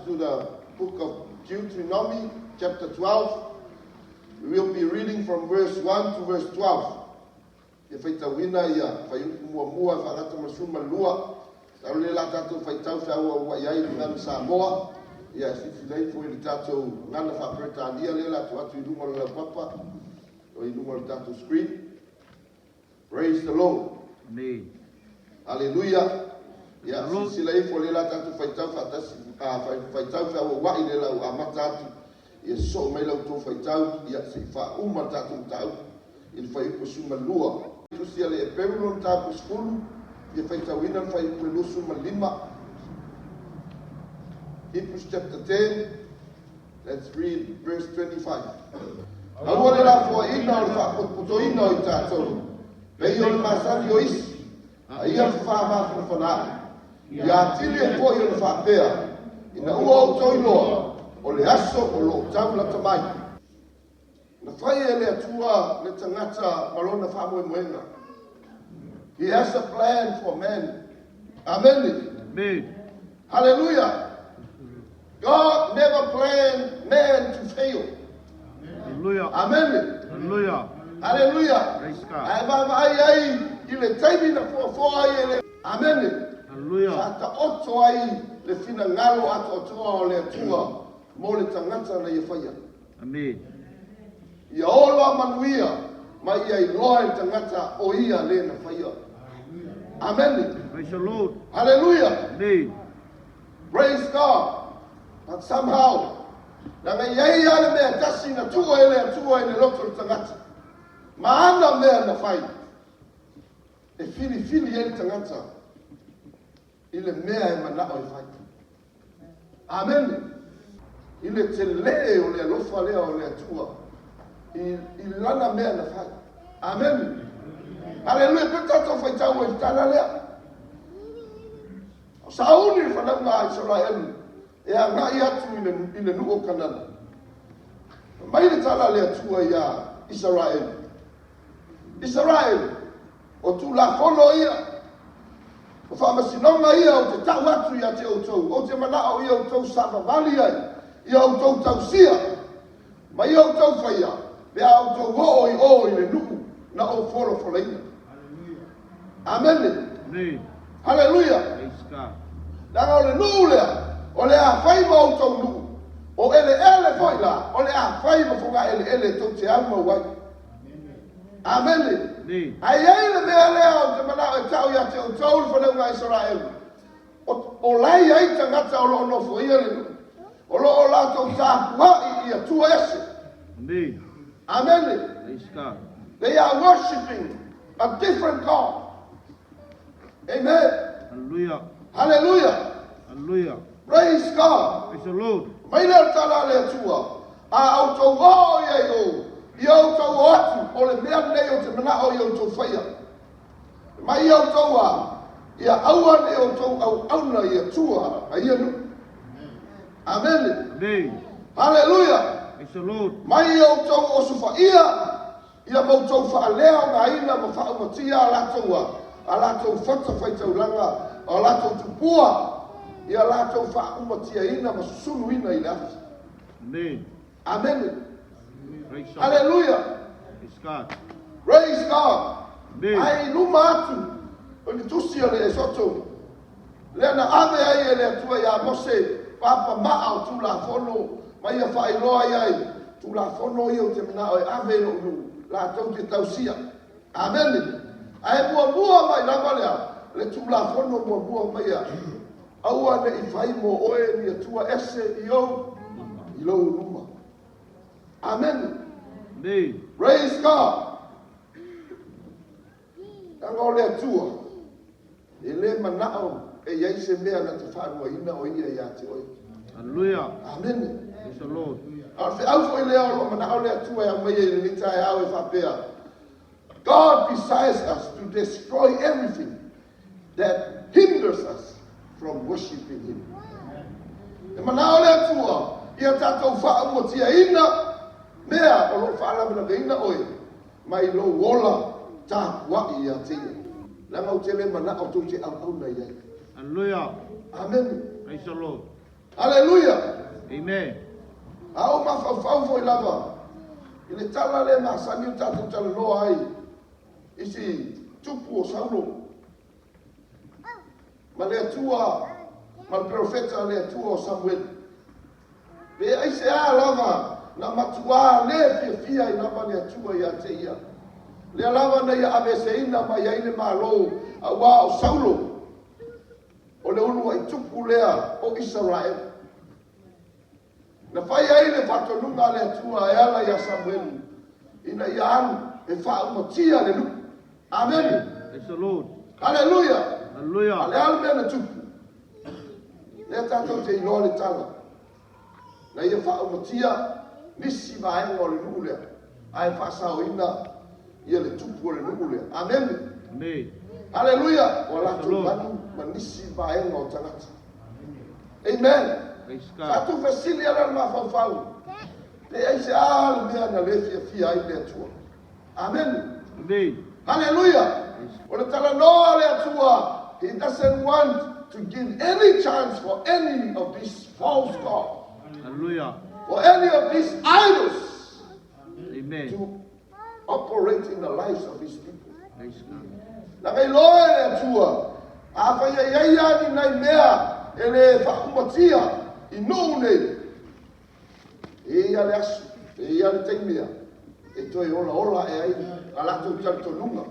to the book of Deuteronomy, chapter 12. We will be reading from verse 1 to verse 12. Ia whaitawina ia whaiuku mua whangata masuma lua. Tau le la tātou whaitau whiaua ua iai ni ngana Samoa. Ia sifilei fo ili tātou ngana whapreta le la tu atu ilunga le papa. O ilunga le tātou screen. Praise the Lord. Amen. Hallelujah. Ia sifilei fo le la tātou whaitau whaitau whiaua wai le la ua matatu. Ia so mai lau tō whaitau. Ia se wha uma tātou tau. Ili whaiuku suma lua. Tusia le e Babylon tātou skulu. Ia whaitawina whaiuku lusu ma lima. Hebrews chapter 10. Let's read verse 25. Awale la fua ina o whakopoto ina o tātou. Pei o le masani o isi. A ia whaamafu whanaa. Ia tili e poi o le whapea. Ina ua o toiloa. O le aso o lo taula tamai. Na whai e le atua le tangata malona whamoe moenga. He has a plan for man. Amen. Amen. Hallelujah. God never planned man to fail. Hallelujah. Amen. Hallelujah. Hallelujah. Praise God. Ai va ai ile taimi na fo ai ele. Amen. Hallelujah. Sata oto ai le fina ngalo ato o le atua mo le tangata na ia whaia. Amen. Ia ola manuia mai ia i loa i tangata o ia le na whaia. Amen. Praise the Lord. Hallelujah. Amen. Praise God. But somehow, na me iei ale mea tasi na tua ele loto i tangata. Maana mea na whai. E fili ele tangata. Ile mea e manao i whai. Amen. Ile te le o le alofa lea o le atua. I lana mea na whai. Amen. Hallelujah. Pita to whaitau e tala lea. Sauni whanau ngā Israel. E a ngai atu i le nuo kanana. Mai le tala le atua i a Israel. Israel. O tu la fono ia. O whamasinonga ia o te tau atu i a te outou. O te manao i a outou savavali ai. I a outou tausia. Ma i a outou whaia. Le a outou o i le nuku. Na o foro foleina. Amen. Amen. Hallelujah. Praise God. Nanga o le nuu lea. O le a whai ma outou nuku. O ele foi la. O le a whai ma whunga ele tau te au ma wai. Amen. Amen. Ai le mea lea o te manao e tau i a te outou le whanau ngā Israel. O lai ai tangata o lo nofo ia le nuku. O lo o lātou tāpua i a tua ese. Amen. Amen. Praise God. They are worshipping a different God. Amen. Hallelujah. Hallelujah. Hallelujah. Praise God. Praise the Lord. Mai lea tala lea tua. A autou o ia o. I autou o atu. O le mea nei o te manao i autou whaia. Mai autou a. Ia aua ne autou au auna i a tua. A ia nu. Amen. Amen. Hallelujah. Praise the Lord. Mai autou o sufa ia. Ia mautou wha leo ngā ina ma wha umatia a latou a. A latou whata whaitau langa. A latou tupua. Ia latou wha umatia ina ma sunu ina i lafi. Amen. Amen. Praise God. Hallelujah. Praise God. Praise God. Amen. Ai luma atu. O ni tusi o le e soto. Lea na ave ai e le atua ia Mose. Papa maa o tu la fono. Mai a wha iloa iai. Tu la fono i o te manao e ave no unu. La tau te tausia. Amen. Ai mua mai lama lea. Le tu la fono mua mai a. Aua ne i whai mo oe ni atua ese i o. I lo luma. Amen. Amen. Praise God. Tango le atua. E le manao e iai se mea na te whanua ina o ia ia te oi. Hallelujah. Amen. Praise the Lord. Au foi leo o manao le atua e mai e ni tai au e whapea. God desires us to destroy everything that hinders us from worshiping Him. E manao le atua, ia tātou whaamotia ina, mea o lo whaalamina veina oe, mai lo wola tā wai a tia. Langa o tele manao tau te au na iai. Hallelujah. Amen. Praise the Lord. Hallelujah. Amen. Au mafau foi lava. Ile tala le masani tatu tala loa ai. Isi tupu o Saulo. Ma le atua, ma le profeta le atua o Samuel. Pe ai se a lava, na matua le fia i lava le atua i a te ia. Le lava na ia aveseina ma ia ile malo, a wa o Saulo. O le unu ai tupu lea o Israel. Na fai ai le whatonunga le atua e ala ia Samuel. Ina ia anu e whaumatia le luku. Amen. Praise the Lord. Hallelujah. Hallelujah. Ale alme na tupu. Le tatou te ilo le tala. Na ia whaumatia nisi vaenga o le nuku lea. Ai whasao ina ia le tupu o le nuku lea. Amen. Amen. Hallelujah. O latu manu ma nisi vaenga o tangata. Amen. Praise God. Satu fasili ala mafafau. Pe ai se ala mea na le fia ai le atua. Amen. Amen. Hallelujah. O le tala noa le atua. He doesn't want to give any chance for any of these false gods, Hallelujah. for any of these idols Amen. to operate in the lives of his people. Praise God. Na kai loa le atua. A whai ai ai ni nai mea ele whaumatia i nou nei. E ia le asu, e ia le teimea. E toi ola e ai a lato talitonunga.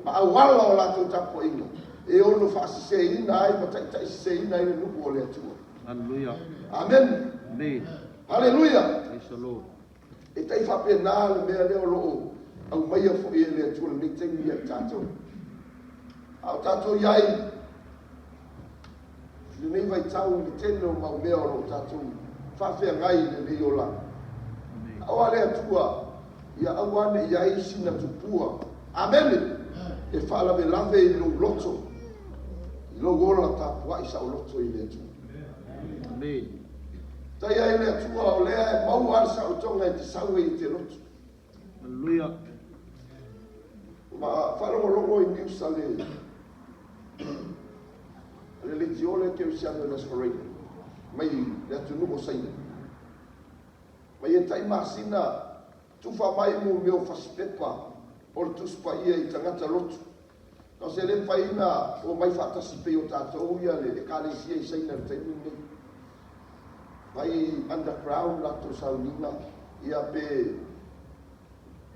Ma au wala o lato tapo inga. E ono whaasiseina ai, ma taisiseina ai le nuku o le atua. Hallelujah. Amen. Amen. Hallelujah. Praise the Lord. E tai whapena le mea leo loo. Au maia fo e le atua le teimea tatou. Au tatou iai. Le nei vai tau ni tene o mau mea o lo tatou. Whawhea ngai le nei o la. Amen. Au ale atua. Ia au ane iai sina tupua. Amen. E whaalawe lave i lo loto. I lo gola ta pua i sa o loto i le atua. Amen. Tai ai le atua o lea e mau ar sa o tonga e te saue i te loto. Hallelujah. Ma whalongo i niusa le. Le legione che usiamo in Escorena. Mai le atu nuko saina. Mai e tai masina tufa mai mu meo faspepa. Por tuspa ia i tangata lotu. Ka se le faina o mai fatasi pe o tātou ia le kālesia i saina le taimu nei. Mai underground lato saunina ia pe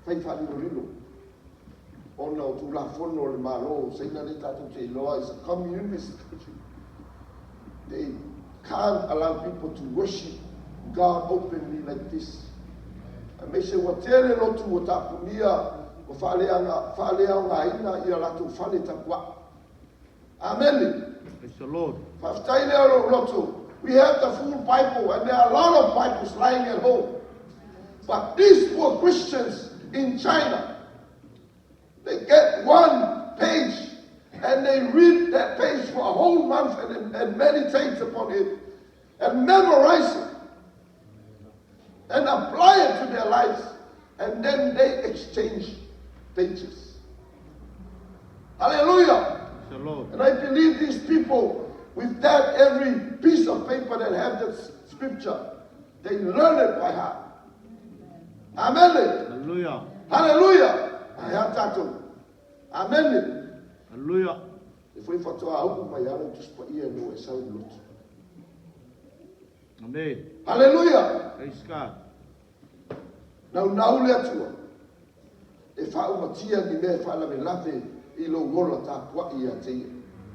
fai whalino. Ona o tu la fono le malo saina le tātou te iloa is a communist country. They can't allow people to worship God openly like this. A me se watele lotu o tapunia o whaalea o ngā ina i a latu whale tapua. Amen. Praise the Lord. Whaftai leo lotu. We have the full Bible and there are a lot of Bibles lying at home. But these poor Christians in China, they get one page and they read that page for a whole month and meditate upon it and memorize it and apply it to their lives, and then they exchange pages. Hallelujah. Praise the Lord. And I believe these people, with that every piece of paper that have that scripture, they learn it by heart. Amen. Hallelujah. Hallelujah. I have that. Amen. Hallelujah. If we for to our my yard just for ear no a sound lot. Amen. Hallelujah. Praise God. Now le atua. E fa uma tia ni me fa la me late I lo gola ta pua I a te.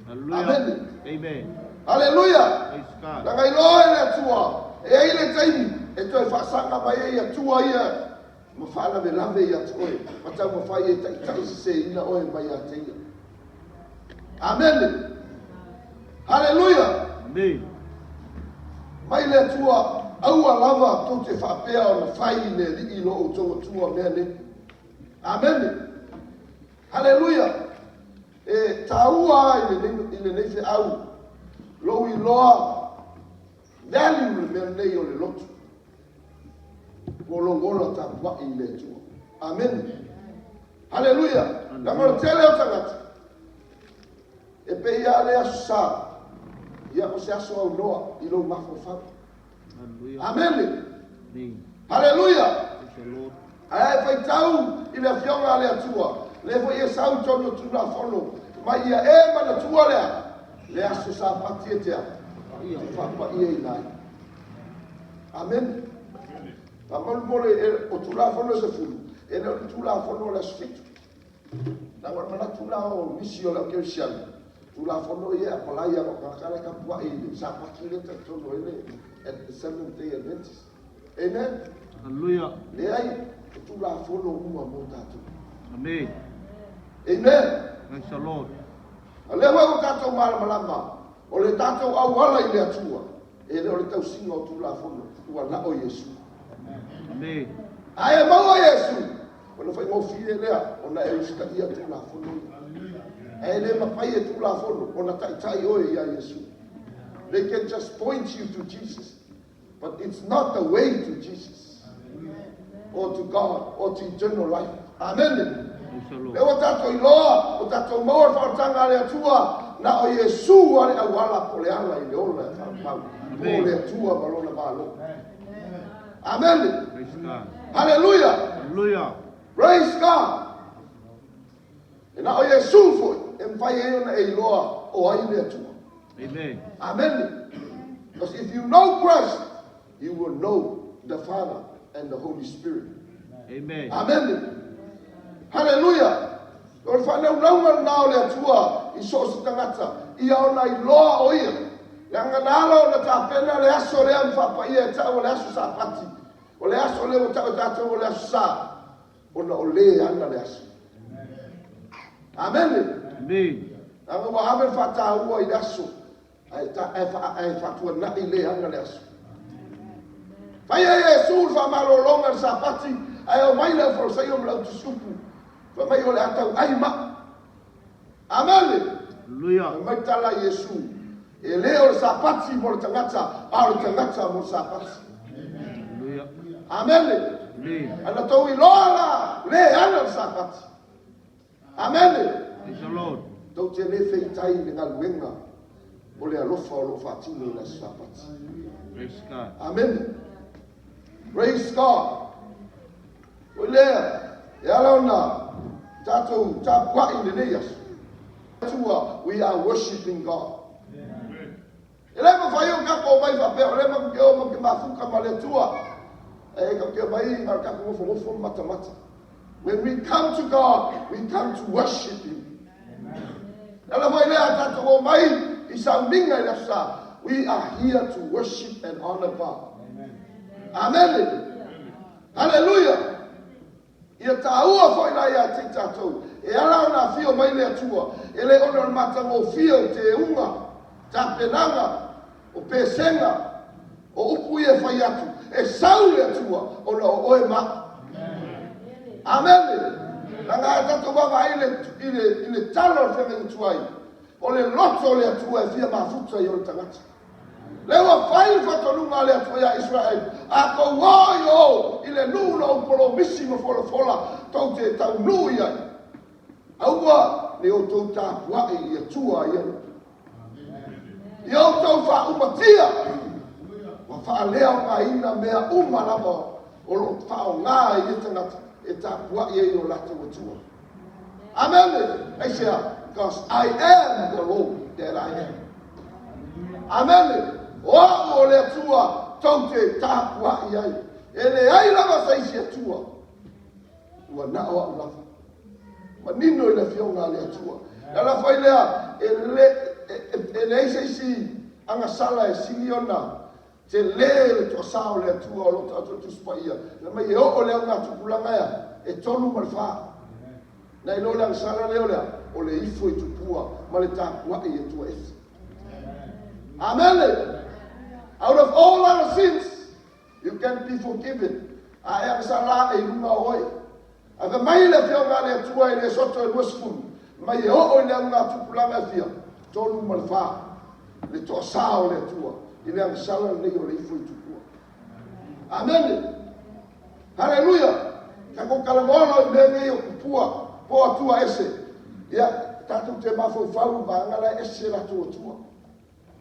Hallelujah. Amen. Amen. Hallelujah. Praise God. Na ngai loa le atua. E ai le taimi. E toi fa sanga mai I atua ia. Ma fa la me lave I atua. Ma ta ma fa I tai se ina o mai a te. Amen. Hallelujah. Amen. Mai le tua au lava to te whapea o na whai ne li I lo o tō tua mea ne. Amen. Hallelujah. E taua I le nei te au. Lo I loa value le mea nei o le lotu. O lo ngola ta pua I le tua. Amen. Hallelujah. Na mora tele o tangata. E pe ia le asu sa. Ia o se asu au noa I lo mafo whaka. Hallelujah. Amen. Amen. Hallelujah. Praise the Lord. Ai fai tau i le fionga le atua. Le fo ia sau tono tuna fono. Mai ia e mana tua lea. Le aso sa pati e tea. Ia whapa ia i nai. Amen. Ma mole o tula fono se fulu. E le tula fono le sfitu. Na wa mana tula o misi o le ke sian. Tula fono ia palai o kakala ka pua i sa pati le te tono ele at the Seventh Day Adventist. Amen. Hallelujah. Le ai tula fono uma mo tatu. Amen. Amen. Praise the Lord. Ale wa tato malama. O le tato au wala i le atua. E le o le tau singa o tula fono. Ua na o Yesu. Amen. Ai mau o Yesu. O le fai mo fie lea. O na e uska ia tula fono. E le mapai e tula fono. O na tai tai oe ia Yesu. They can just point you to Jesus. But it's not the way to Jesus. Or to God. Or to eternal life. Amen. Praise the Le Lord. o tato i loa, o tato maua whaotanga le atua, na o Yesu ale awala po le ala i le ola e whaopau. Po le atua malona malo. Amen. Praise God. Hallelujah. Hallelujah. Praise God. E na o Yesu foi, e mwhai e ona e loa o ai le atua. Amen. Amen. Because if you know Christ, you will know the Father and the Holy Spirit. Amen. Amen. Hallelujah. Lord, whanau naunga nao le atua i so si tangata. Ia ona i loa o ia. Le anganala o na tāpena le aso le amwhapa ia e tau o le aso sa pati. O le aso le o tau tātou o le aso sa. O na o le ana le aso. Amen. Amen. Anga wa ame whata ua i le aso. Ai whatua na i le ana le aso. Whai e Yesu whamalolonga sa pati. Ai o mai le forsai o mlau tusupu. Fa mai ole atau ai ma. Amen. Hallelujah. Mai tala Yesu. E leo le sapati mo le tangata, a le tangata mo sapati. Hallelujah. Amen. Amen. Ana tau i loala, le ana le sapati. Amen. Praise the Lord. Tau te le feitai le ngaluenga. O le alofa o lo fatino le sapati. Praise God. Amen. Praise God. O lea, e ala ona. Tato tapwa in the neias. We are worshiping God. Elema fayo kako mai fa pe elema ke mo ke mafuka male tua. E ka ke mai ar ka mo fo mata. When we come to God, we come to worship Him. Ela vai le tato o mai isa minga ila sa. We are here to worship and honor God. Amen. Hallelujah. Ia taua foi na ia te tatou. E ala ona fio mai le atua. E le ona matango fio te unga. Ta penanga. O pesenga. O upu ia fai atu. E sau le atua. Ona o oe ma. Amen. Nanga tatou wanga ile talo fengen tuai. O le loto le atua e fia mafuta i o le tangata. Lewa fai fatonunga le atua ya Israel. Ako waio ile nuno o polo misi mo fola tau te tau nui ai. Aua ne o tau ta puai i atua ia. I o tau fa umatia. Wa fa leo ka ina mea umalama o lo fa o ngā i tangata e ta puai i o lata o tua. Amen. I say, because I am the Lord that I am. Amen. O le tua tau te tāpua i ai. E le ai lava saisi atua. Ua na o au lava. Ma nino i le fionga le atua. E la fai lea, e le saisi anga sala e siliona. Te le to sao le atua o lo tatu tuspa ia. Na mai e o le anga tupulanga ia. E tonu malfa. Na ilo le anga sala leo lea. O le ifo i tupua. Ma le tāpua i atua esi. Amen. Out of all our sins, you can be forgiven. I am sala e lunga oi. Ava mai le fionga le tua e le soto e luasfun. Mai e o le anga tupulanga fia. Tolu malfa. Le to sao le tua. I le ang sala le o le ifo i tupua. Amen. Hallelujah. Kako kalamono i mene o kupua. Po atua ese. Ia, tatu te mafo faru ba ngala ese la tua tua.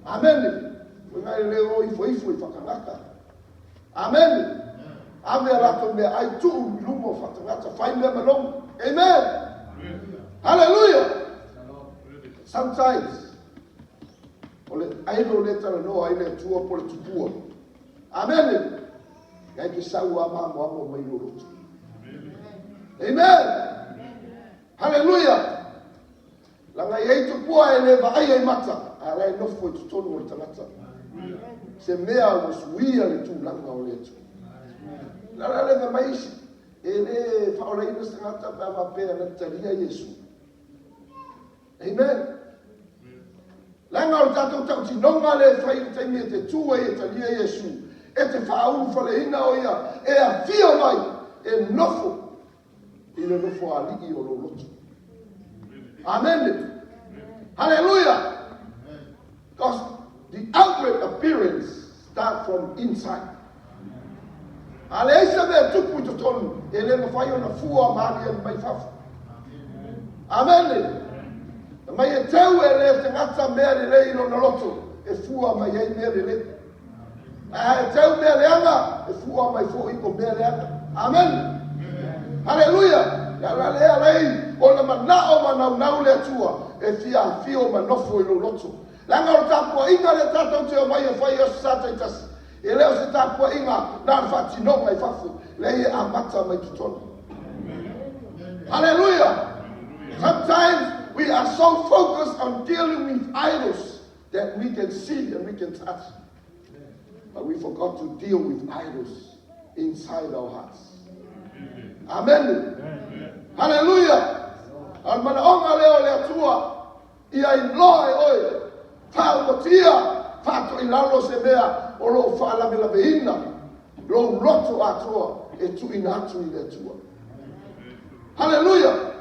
Amen. Ngai leo i foi whakangaka. Amen. Ame rato me ai tu lumo fatangata fai me malong. Amen. Hallelujah. Sometimes, ole ailo le tala no aile tua pole tupua. Amen. Gai ki sau amo mai lolo. Amen. Hallelujah. Langa ye tupua ele va ai mata. Ala no foi tutonu o tangata. Se mea was wia le tu langa o le tu. La le mai ele fa ola ina tangata pa va pe na talia Yesu. Amen. Langa o tatou tau ti nonga le fai te mi te tua e talia Yesu. E te whaau whale ina o ia. E a fio mai. E nofo. I le nofo a liki o lo lotu. Amen. Hallelujah. Because the outward appearance starts from inside. Ale isa me tupu to tonu. E le mawhai o na fua maari e mai fafu. Amen. Mai e tau e le te ngata mea le lei no na loto. E fua mai ei mea le lei. E tau mea le anga. E fua mai fo i ko mea le anga. Amen. Hallelujah. Ya la lea lei. O na manao manau le atua. E fia fio manofo i lo loto. Langa o tapua inga le tatau te o mai e fai o sata i tasi. E leo se tapua inga na fati no mai fafu. Lei e amata mai tutonu. Hallelujah. Sometimes we are so focused on dealing with idols that we can see and we can touch. But we forgot to deal with idols inside our hearts. Amen. Hallelujah. Al manaonga leo le atua. Ia inloe oi. Tau motia. Fato ilalo se mea. O lo fala me la veina. Lo roto atua. E tu inatu i le atua. Hallelujah.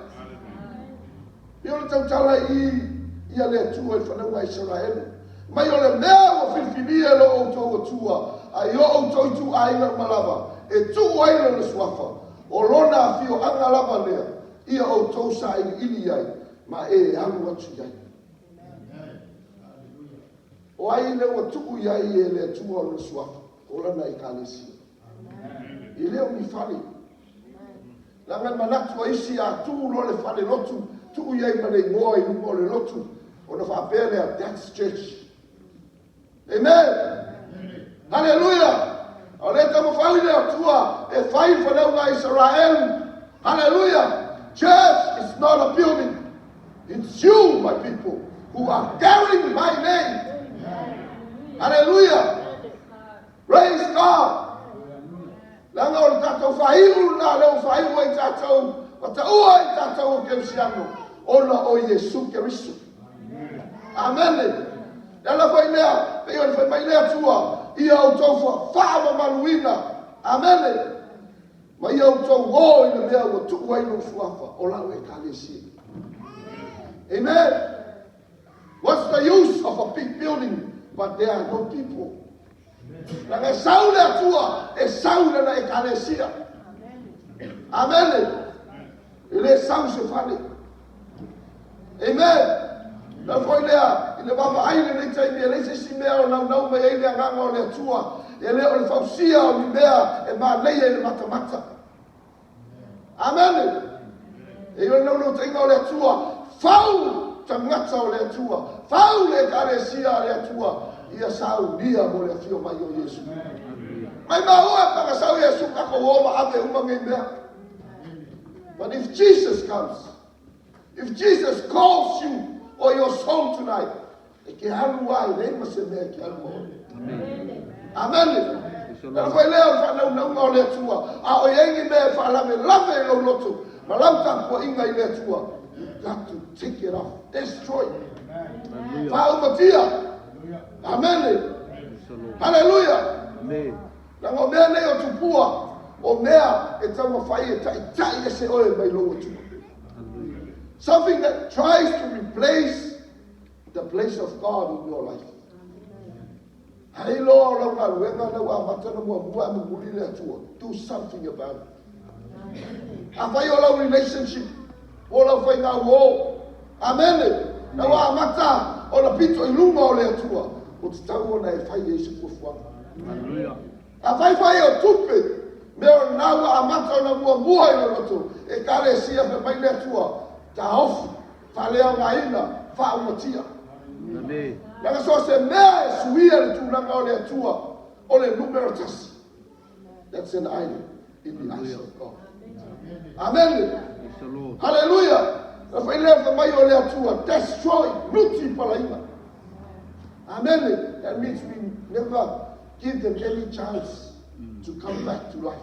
Io le tau tala ia le atua i whanau Israel. Mai o le mea o whiwhinia lo o tau atua. Ai o o tau tu ainga malava. E tu aina le suafa. O lona fio anga lava lea. Ia o tau sa ili ai. Ma e alu atu iai. O ai le o tuku iai e le atua o le suafa. O lana i kālesia. I leo mi whale. Langa manatu a isi a tu lo le whale lotu. Tu iai mane ngoa i numo le lotu. O na whapele a That's Church. Amen. Hallelujah. O le tamo whai le atua. E whai whanau na Israel. Hallelujah. Church is not a building. It's you, my people, who are carrying my name. Hallelujah. Praise God. Langa o le tatou whaiu na leo whaiu ai tatou. Wata ua ai tatou o keusiano. Ona o Yesu Keriso. Amen. Nala whai lea. Pei o whai mai lea tua. Ia o tau whaama maluina. Amen. Ma ia o tau o ina mea o tuku ai no fuafa. O lau e kālesia. Amen. What's the use of a big building but there are no people? Nanga saule atua e saule na e kālesia. Amen. Ele sau se fale. Amen. Na foi lea, ile baba aile nei taimi ele se si mea o nau mai ele nganga o le atua. Ele o le fausia o ni mea e ma leia ele mata. Amen. E o no tenga o le atua. Fau tangata o le atua. Fau le kālesia le atua. Ia sau dia mo le fio mai o Yesu. Mai maua paka sau Yesu kako oma ave uma ngai mea. But if Jesus comes, if Jesus calls you or your soul tonight, e ke halu ai le mase mea ke halu o. Amen. Nā koe leo whanau naunga o le atua. A o yengi mea whalame lave lo loto. Ma lau tāpua inga i le atua. You got to take it off. Destroy it. Whaumatia. Amen. Hallelujah. Nā ngā mea nei o tupua. O mea e tau mawhai e tai e se oe mai loa tu. Something that tries to replace the place of God in your life. Hei loa o lau ngā ruenga na wā matana mua mua me muri le atua. Do something about it. A whai o lau relationship. O lau whai ngā uo. Amen. Na wā mata o la pito i lunga o le atua. O te tau o na e whai e se kufuanga. Hallelujah. A fai o tupe. Me o naua a mata na mua i loto. E kare sia pe mai le tua. Ta ofu. Falea ngaina. Fa umatia. Amen. Nanga so se mea e suia le tūlanga o le atua. O le numerous. That's an idol in the eyes of God. Amen. Praise the Lord. Hallelujah. Na fai le mai o le atua. Destroy. Nuti palaina. Amen. That means we never give them any chance to come back to life.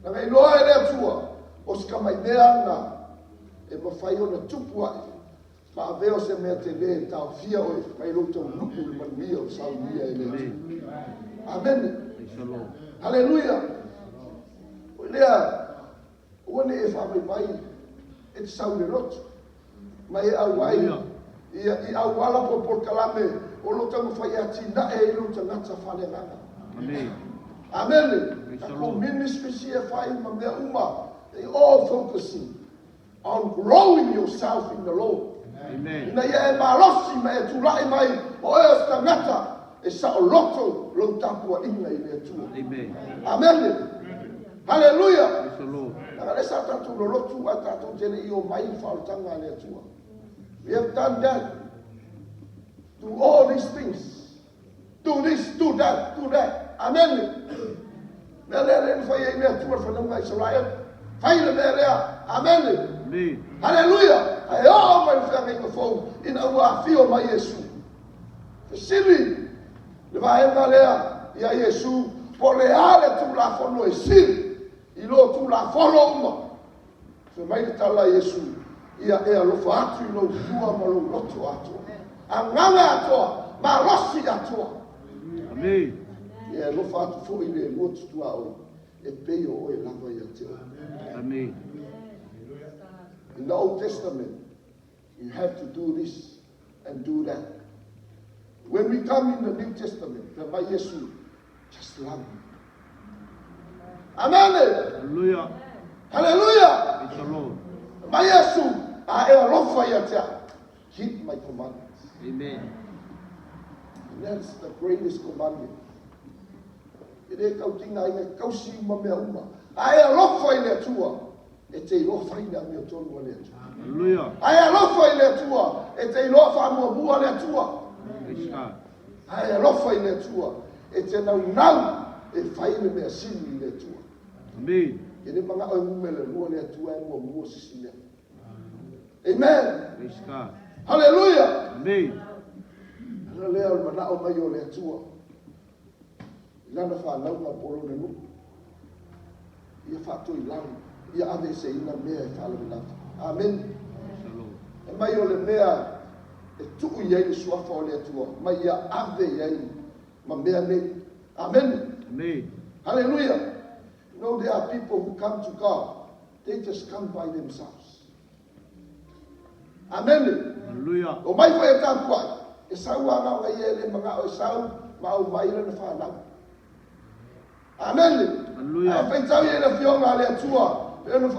Nanga iloa e le atua. O ska mai mea na. E mawhai o na tupu ai. Ma aveo se mea te le tau fia oi. Mai roto lupu i manuia o sau mia e le atua. Amen. Praise the Lord. Hallelujah. O lea. Wane e whamai mai. E te sau le roto. Mai e au ai. I au wala po por kalame. O lo tango whai ati na e ilo ta ngata whale ngana. Amen. Amen. Praise the Tako Lord. ministry si e whai ma mea uma. They all focusing on growing yourself in the Lord. Amen. Ina ia e malosi ma e tūlai mai. O e o sta ngata. E sa o loto lo tapua inga i le tua. Amen. Amen. Hallelujah. Praise the Lord. Nanga le sa tatu lo lotu a tatu tene i o mai whaotanga le tua. We have done that. Do all these things. Do this, do that, do that. Amen. Nele le fai e le tua whanunga Israel. Fai le me lea. Amen. Amen. Hallelujah. Ai o mai whangai ka fau. Ina ua fio mai Yesu. Sili. Le vaenga lea. Ia Yesu. Po le ale tu la fono e sili. I lo tu la fono uma. Se mai te tala Yesu. Ia e alofa atu i lo tua ma lo loto atua. A nganga atua. Ma rosi atua. Amen. Ia alofa atu fo i le lotu tua oi. E peio oi lava i atua. Amen. In the Old Testament, you have to do this and do that. When we come in the New Testament, the by Yesu, just love me. Amen. Hallelujah. Hallelujah. Praise the Lord. By Yesu, I alofa yatia. Keep my commandments. Amen. And that's the greatest commandment. Ere kau tinga inga kausi ma mea uma. Ai alofa i le atua. E te ilofa i le mea tonu a le atua. Hallelujah. Ai alofa i le atua. E te ilofa mua bua le atua. Praise God. Ai alofa i le atua. E te nau nau. E whai le mea sini i le atua. Amen. E ne manga oi mumele mua le atua. E mua sisi lea. Amen. Praise God. Hallelujah. Amen. Ana lea o mana o mai o le atua. Lana whanau na polo na nuku. Ia whato i lau. Ia ave se ina mea e whala minata. Amen. Praise the Lord. E mai o le mea e tuku iei le suafa o le atua. Mai ia ave iei ma mea nei. Amen. Amen. Hallelujah. You know, there are people who come to God. They just come by themselves. Amen. Hallelujah. O mai fai e tāpu ai. E sau anga o iei le mga o sau ma o mai le na whanau. Amen. Hallelujah. Ai fai tau iei le fionga le atua. Pēnu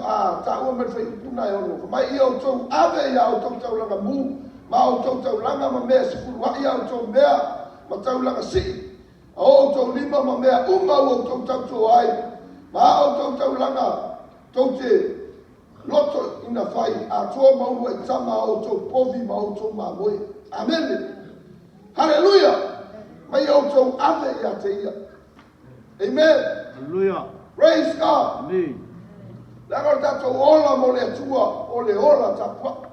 tāua me fai upuna e ono. Mai i au tau ave i au tau tau langa mū. Ma au tau tau langa ma mea si furu wai au tau mea. Ma tau langa si. A au tau lima ma mea uma au tau tau tau ai. Ma au tau tau langa. Tau te loto ina fai. A tua maunua i tama au tau povi ma au tau ma moe. Amen. Hallelujah. Mai au tau ave i a te ia. Amen. Hallelujah. Praise God. Amen. Lagor tatou ola mo le atua, o le ola tapua.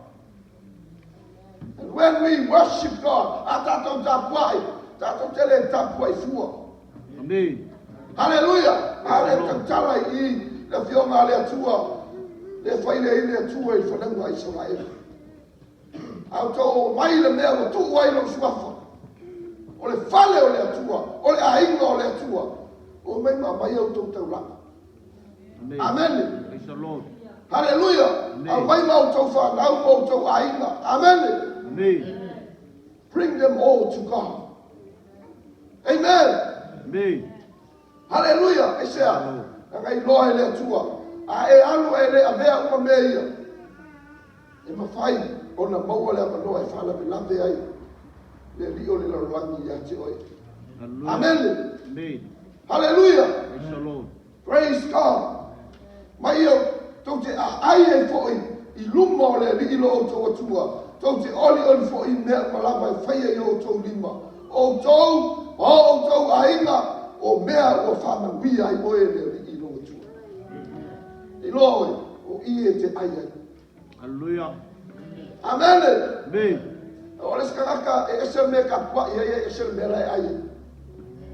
And when we worship God, a tatou tapuai, tatou tele tapuai fua. Amen. Hallelujah. Ale tautala i le fionga le atua, le whaile i le atua i whanau a Israel. Au tau mai le mea o tu wai lo suafa. O le fale o le atua, o le ainga o le atua. O mai ma mai au tau tau langa. Amen. Amen. Praise the Lord. Hallelujah. Amen. Au mai mau tau whanau mau tau ainga. Amen. Amen. Bring them all to God. Amen. Amen. Hallelujah. Esea. Ngai loa ele atua. A e alu ele a mea uma meia. E mawhai o na maua le amanoa e whala me lave ai. Le rio le laruangi i ate oi. Hallelujah. Amen. Amen. Hallelujah. Praise the Lord. Praise God. Mai o tau te ai e foi I luma o le li lo o tau atua. Tau te oli foi mea malama e whaia I o tau lima. O tau ainga o mea o whamanuia I oe le li lo atua. I loe o I e te ai ai. Hallelujah. Amen. Amen. O le skaraka e esel me ka pua I e esel me lai ai.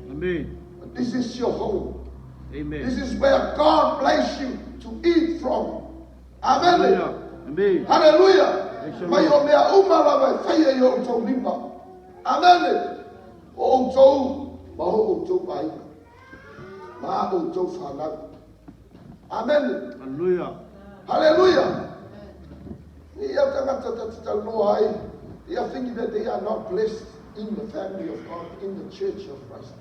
Amen. This is your home. Amen. This is where God placed you to eat from. Amen. Hallelujah. Amen. Hallelujah. Mai o mea umara mai whaia I o tau lima. Amen. O tau, maho o tau mai. Ma o tau whanau. Amen. Hallelujah. Hallelujah. Ia tangata tatita loa ai. Ia thinking that they are not blessed in the family of God, in the church of Christ.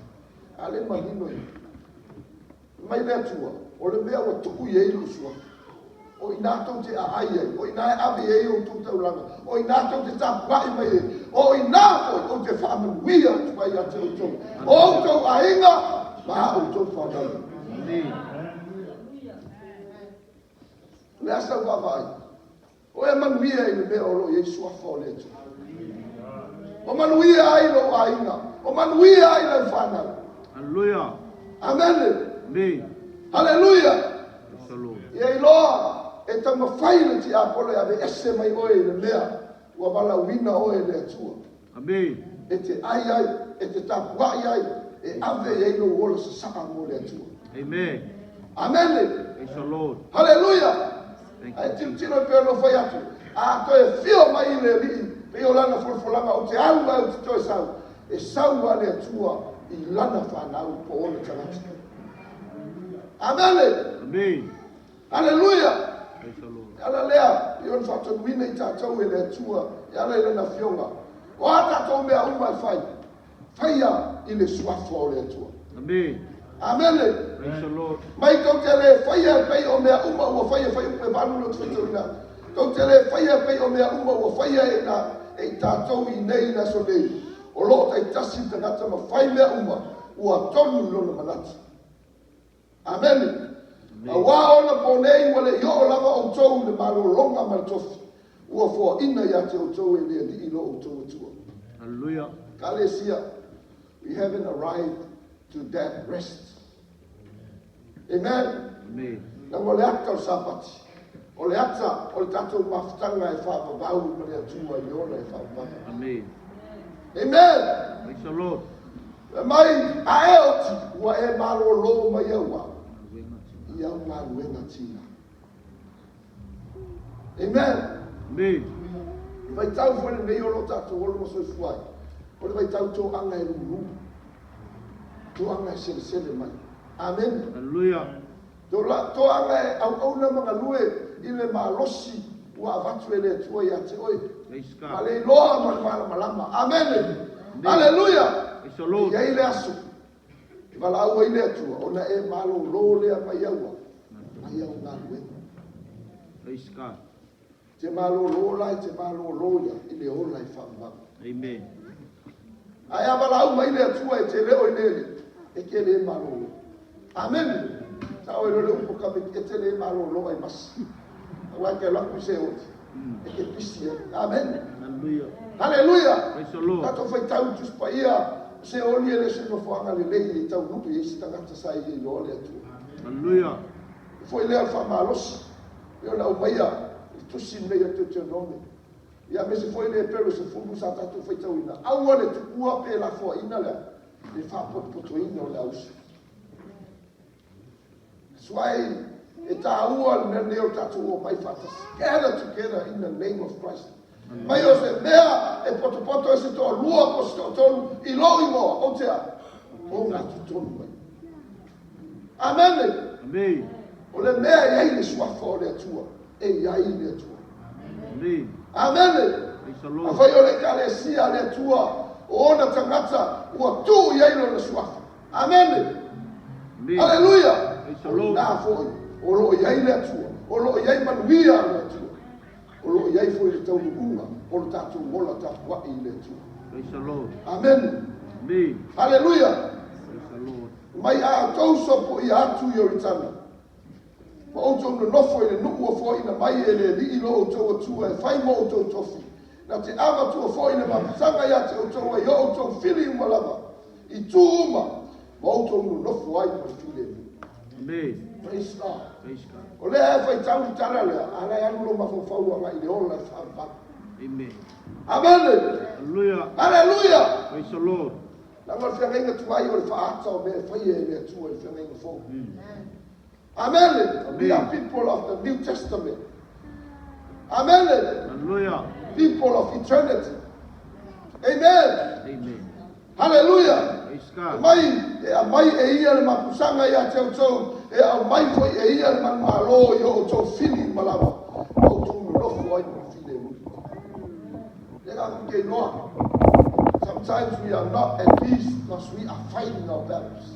Ale malino I. Mai lea tua, o le mea wa tuku I eilu sua. O ina tau te aai ai, o ina e awe ei o tau tau langa, o ina tau te tapai mai ei, o ina o te whaamanuia tukai a te o tau. O tau ainga, maha o tau whanau. Amen. Lea sau wawai. O e manuia I le mea o lo I sua whao le tu. O manuia ai lo ainga, o manuia ai le whanau. Hallelujah. Amen. Amen. Hallelujah. Praise the Lord. Ia iloa, e tama whaile ti apolo e ave ese mai oe le mea, ua wala wina oe le atua. Amen. E te ai, e te tapuai ai, e ave e ino wola sa saka mo le atua. Amen. Amen. Praise the Lord. Hallelujah. Thank Ai you. tino pe no fai atu. A to e fio mai le li, pe o lana fulfulanga o te au au te toi sau. E sau a le atua I lana whanau po ona tangata. Amen. Amen. Hallelujah. Praise the Lord. Ala lea, I on whaton wina I tātou e le atua, I ala I lana fionga. O a tātou mea umai whai, whaia I le suafo o le atua. Amen. Amen. Praise the Lord. Mai tau te le whaia pei o mea uma ua whaia whai upe vanu no tuwhito ina. Tau te le whaia pei o mea uma ua whaia e na e tātou I nei na so nei. O loo tai tasi tangata ma whai mea uma, ua tonu lona manati. Amen. A wā ona po nei wale I o lava o tau le malo longa maratofi. Ua fua ina ia te o tau e lea li ilo o tau atua. Hallelujah. Kalesia, we haven't arrived to that rest. Amen. Amen. Na o le ata o sapati. O le ata o le tatou mafutanga e whaapavau ma le atua I ona e whaapavau. Amen. Amen. Praise the Lord. E mai a e oti ua e malo lo mai au au. I au ngā ruenga tina. Amen. Amen. Vai tau fwene nei o lo tatou o lo mo soi fuai. O le vai tau tō anga e ruru. Tō anga e sele sele mai. Amen. Hallelujah. Tō anga e au na mga lue I le malosi ua avatu e le atua I ate oi. Praise Ma God. le loa ma malama. Amen. Hallelujah. Praise the Lord. Ia I le aso. I wala au I le atua. Ona e malo lo lea mai aua. Mai au ngā ruenga. Praise God. Te malo lo lai, te malo lo ia. I le ola I whaamama. Amen. Ai wala au mai le atua e te leo I nele. E ke le malo lo. Amen. Tau e lole upo kame e te le malo lo ai masi. Awa ke laku se oti. E ke pisi e. Amen. Hallelujah. Hallelujah. Praise the Lord. Tato fai tau tus pa ia. Se oli ele se no fuanga le lei I tau nuku I si tangata sai I lo le atu. Hallelujah. Foi le alfa malos. Eu la umaia. Tu sin me te te nome. Ia me se foi le pero se fungu sa tatu fai tau ina. Au ole tu ua pe la fo ina le. Le fa poto ina o le aus. Suai e ta ua le neo tatu o mai fatas. Gather together in the name of Christ. Mai o se mea e poto e se to lua po se tonu I lo I moa. O tea. O ngā tu tonu mai. Amen. Amen. O le mea iai le suafa o le atua. E iai le atua. Amen. Amen. Praise the A Lord. whai o le kalesia le atua. O ona tangata ua tu iai lo le suafa. Amen. Amen. Hallelujah. Praise the O Lord. nā foi. O lo iai le atua. O lo iai manuia le atua. O lo iai foi le tau nukunga. O lo tātou mola tātua I le atua. Praise the Lord. Amen. Amen. Hallelujah. Praise the Lord. Mai a tau sopo I atu I oritana. Ma o tau no nofo I le nuku o fo ina mai e le li ilo o tau atua e whai mo o tau tofi. Na te ama tua fo ina mamasanga ia te o tau e o tau whili umalava. I tu uma. Ma o tau no nofo ai ma while. Amen. Praise God. Praise God. O lea e whai tau I tara lea. Ana e anu lo mawhawhau anga I le ola e whaambaka. Amen. Amen. Hallelujah. Hallelujah. Praise the Lord. Nanga whiangainga tuai o le whaata o mea whai e mea tua I whiangainga fo. Amen. We are people of the New Testament. Amen. Hallelujah. People of eternity. Amen. Amen. Hallelujah. Praise God. Mai e ia le mapusanga ia te tau e a mai foi e ia le malo yo tau fili malava. O tu no fo ai mo fili mu. Sometimes we are not at peace because we are fighting our battles.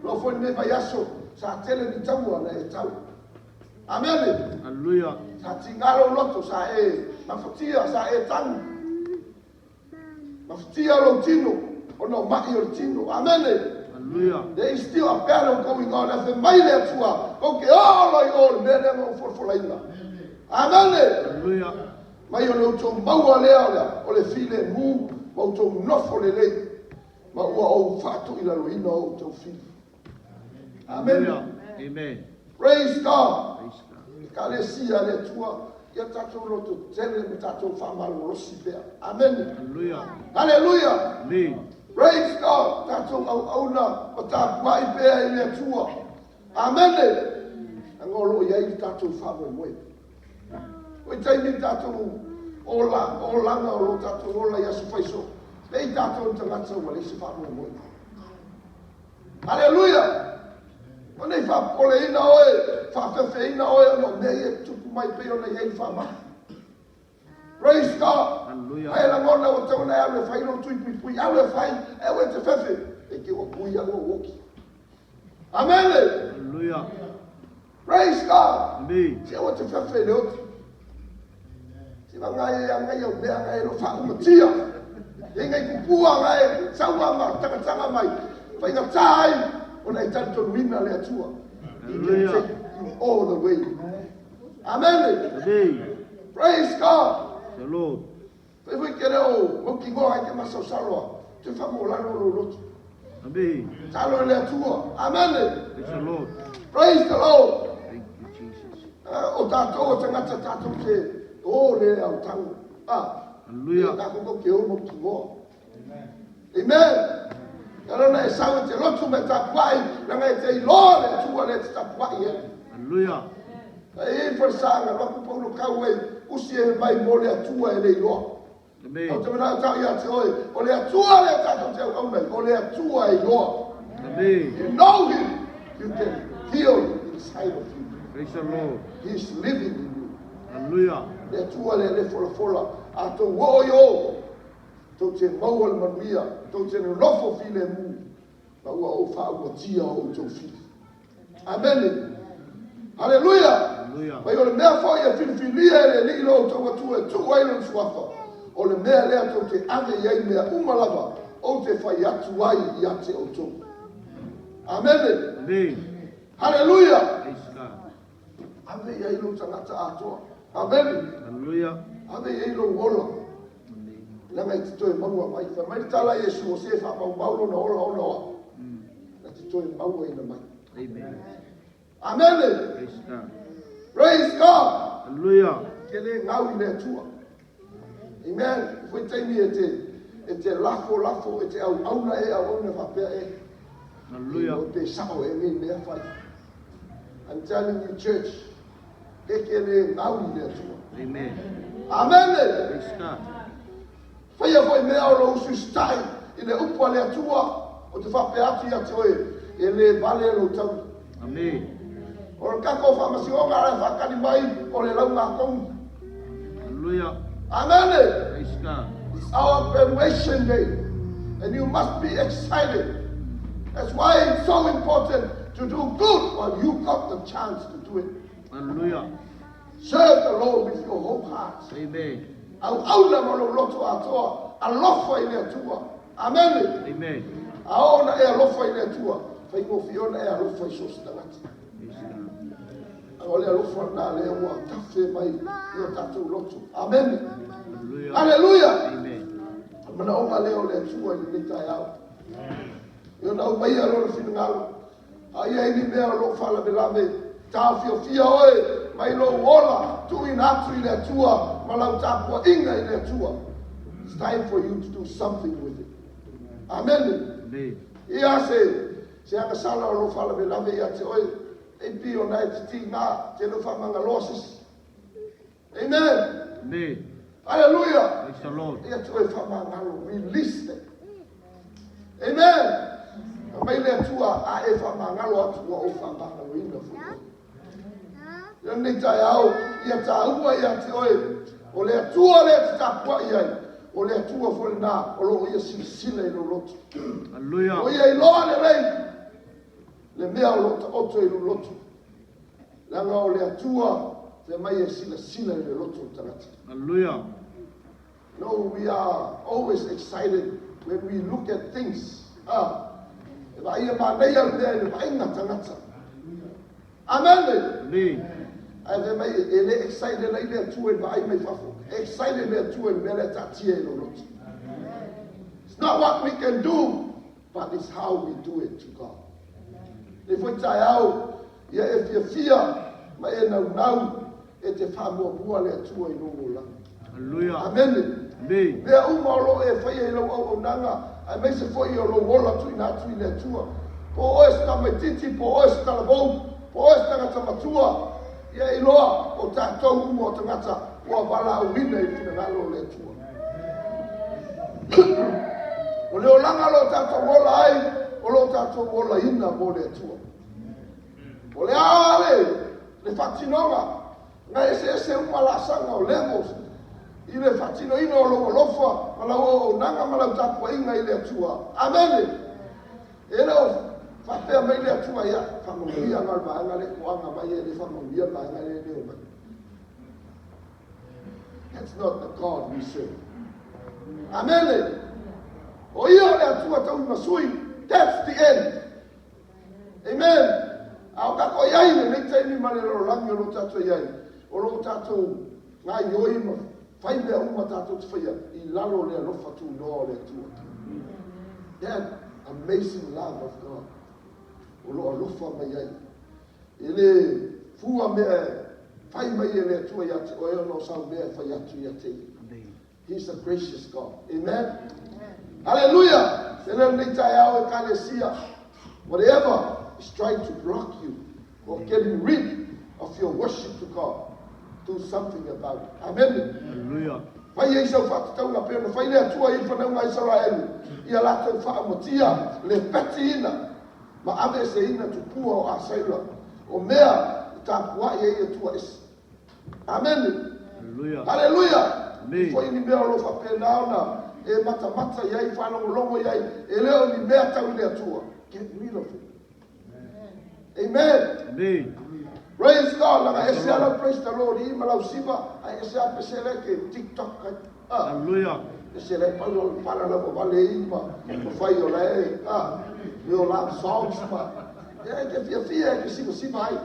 Lo foi ne vai aso sa tele ni tau ana e tau. Amen. Hallelujah. Sa tingalo loto sa e mafatia sa e tang. Mafatia lo tino ono mai o tino. Amen. Hallelujah. There is still a battle going on as the maile tua. Okay, all me mo for laina. Amen. Hallelujah. Mai o lo to maua lea o le file mu o to nofo le lei. Ma ua o fatu ila lo ina o to file. Amen. Amen. Praise God. Praise God. Kalesia le tua ia tatou lo to tele me tatou whamalo rosi pea. Amen. Hallelujah. Hallelujah. Amen. Praise God. Tatou au auna o ta wai pea i le tua. Amen. Angolo iai tatou whamalo moe. Oi taimi tatou ola nga o lo tatou ola ia se faiso. Lei tatou tangata ua le se whamalo moe. Hallelujah. Ona I whapole ina oe, whawhewhe ina oe, no mea e tupu mai pe ona iei whama. Praise God. Hallelujah. Ai la ngona o te ona awe whai no tui pui pui, awe whai, awe te whewhe, e ke o pui awe o woki. Amen. Hallelujah. Praise God. Amen. Te o te whewhe le oti. Te wangai e angai o mea ngai lo whaumatia. E ngai kupua ngai, saua ma, takatanga mai, whai ngā tāi, ona I tanto wina le atua. He can take you all the way. Amen. Amen. Praise God. The Lord. Pe fui kere o moki ngoa I te masau saroa. Te whamo lano lo roto. Amen. Talo le atua. Amen. Praise the Lord. Praise the Lord. Thank you, Jesus. O tātou o tangata tātou te o le au tango. Hallelujah. Tākou ke o moki ngoa. Amen. Karana e sau te lotu me tapuai, nanga e te ilo le tua le te tapuai e. Hallelujah. E forsanga, waku paulo kau e, usi e mai mo le atua e le iloa. Amen. O te mena tau ia te oe, o le atua le tatou te au mai, o le atua e iloa. Amen. You know him, you can feel inside of you. Praise the Lord. He's living in you. Hallelujah. Le atua le fola fola, a to wo yo. Tau te maua le manuia, tau te nofo file mu, ma ua o whaua tia o tau file. Amen. Hallelujah. Hallelujah. Mai o le mea whai e whiliwhilia e le li lo tau atua e tu wailo suafa. O le mea lea tau te ave iei mea umalava, o te whai atu ai I ate o tau. Amen. Amen. Hallelujah. Praise God. Ave iei lo tangata atoa. Amen. Hallelujah. Ave iei lo wola. Langa I te toi maua mai. Fa mai tala Yesu o se wha mau maulo na ola ona oa. Na te toi maua ina mai. Amen. Amen. Praise God. Praise God. Hallelujah. Ke le ngau I le atua. Amen. Fui taimi e te lafo e te au auna e au auna whapea e. Hallelujah. O te sao e me mea whai. I'm telling you church. Ke le ngau I le atua. Amen. Amen. Praise God. Whaia foi mea o lo usu stai I le upa le atua o te whape atu ia te oe e le vale lo tau. Amen. O le kako whamasi o ngara e whakari mai o le lau ngā kongu. Hallelujah. Amen. Praise God. It's our graduation day and you must be excited. That's why it's so important to do good while you got the chance to do it. Hallelujah. Serve the Lord with your whole heart. Amen. Au aula mo lo loto atoa, alofa I le atua. Amen. Amen. Aona e alofa i le tua. Fai ko fiona e alofa i sosi tangati. Ole alofa na le ua tafe mai i o tatou loto. Amen. Hallelujah. Amen. Mana o leo le tua i le tai au. Yo na o mai alo le finangalo. Ai ai ni mea lo fala belame. Ta fia oe. Mai lo ola. Tu in atu i le tua. Malau tapua inga i le tua. It's time for you to do something with it. Amen. Amen. Ia se anga sala o lo fala belame ia te oe. E pio na e ti ngā te lo whamanga losses. Amen. Amen. Hallelujah. Praise the Lord. Ia te oe whamanga lo. Release them. Amen. Mai le tua a e whamanga lo atu o whamanga lo ina fuku. Ia ni tai au. Ia ta ua ia te oe. O le tua le te tapua ia. O le tua fole nā. O lo ia sile i lo lotu. Hallelujah. O ia i loa le rei. Le mea o lota oto i lo lotu. Langa o le atua. Te mai e sila i le lotu tarati. Hallelujah. No, we are always excited when we look at things. E va ia manei al mea le vainga tangata. Amen. Amen. Ai ve mai e le excited lai le atua i vai mai fafo. Excited le atua i mea le tatia i lo lotu. It's not what we can do, but it's how we do it to God. E foi tai au, ia e fia, mai e nau, e te whamua le atua i nongo la. Hallelujah. Amen. Amen. Mea uma o lo e whaia i lo au nanga, ai mai se foi o lo wola tui na atu i le atua. Po oe sta mai titi, po oe sta la bou, po oe sta ngata matua, ia i loa o tātou umo o tangata, ua wala au hina i whina ngalo le atua. O leo langa lo tātou wola ai, o lo tātou wola ina mo le atua. O le ale, le whatinonga, nga ese umalasanga o levels, i le whatino ino o longo lofa, malau o nanga malau tapua inga i le atua. Amen. E leo, whapea mai le atua ia, whamongia ngal maanga le kuanga mai e le whamongia maanga le leo mai. That's not the God we serve. Amen. O ia o le atua tau i masui, that's the end. Amen. Au kako iai ne nei taimi male lo langi o lo tato iai. O lo tato ngā ioi ma whai mea uma tato te whaia i lalo le alofa tu noa le atua. That amazing love of God. O lo alofa mai iai. E le fua mea whai mai e le atua ia te oe no sau mea whai atu ia te. He's a gracious God. Amen. Hallelujah. Se le nei tai au e kalesia. Whatever is trying to block you or getting rid of your worship to God, do something about it. Amen. Hallelujah. Vai e sau whakataunga pēna, whai lea tua i whanaunga Israelu, ia lātou whaamotia, le peti ina, ma ave se ina tupua o Asaila, o mea tā pua i e tua isi. Amen. Hallelujah. Hallelujah. Amen. Foi ni mea lo whapena ona, e mata iai, whanongo iai, e leo ni mea tau lea tua. Get rid of it. Amen. Amen. Praise God. Langa ese ala praise the Lord. I malau siva. Ai ese a pesele ke TikTok. Hallelujah. Ese le palo para la vale ima. O fai o le. Yo love songs pa. Ya ke fia ke siva ai.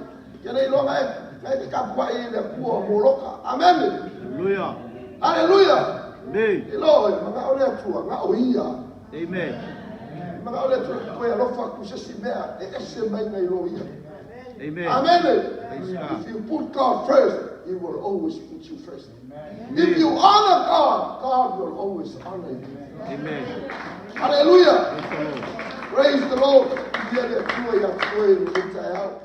Ya nei longa e ke kapua i le kua moloka. Amen. Hallelujah. Hallelujah. Amen. Ilo mga ole atua nga oia. Amen. Mga ole atua koe alofa kusesi mea e ese mai ngai lo ia. Amen. Amen. Praise God. If you put God first, He will always put you first. If you honor God, God will always honor you. Amen. Hallelujah. Praise the Lord. Praise the Lord.